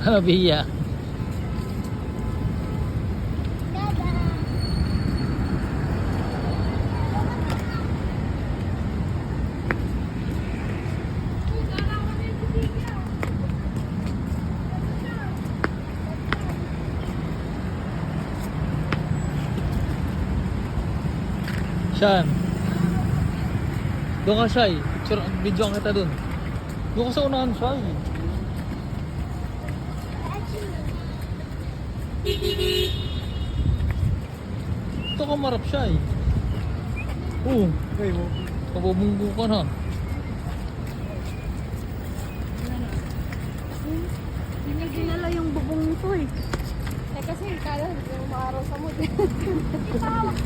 Nabiya. Siyan. Doon ka, Shy. Video ang kita doon. Doon ka sa unahan, Shy. Ito ka marap, Shy. Oo. Kabubunggo ka na. Hindi niya dinala yung bubong nito eh. Eh kasi kala yung maaraw sa mood. Hindi pa hawak.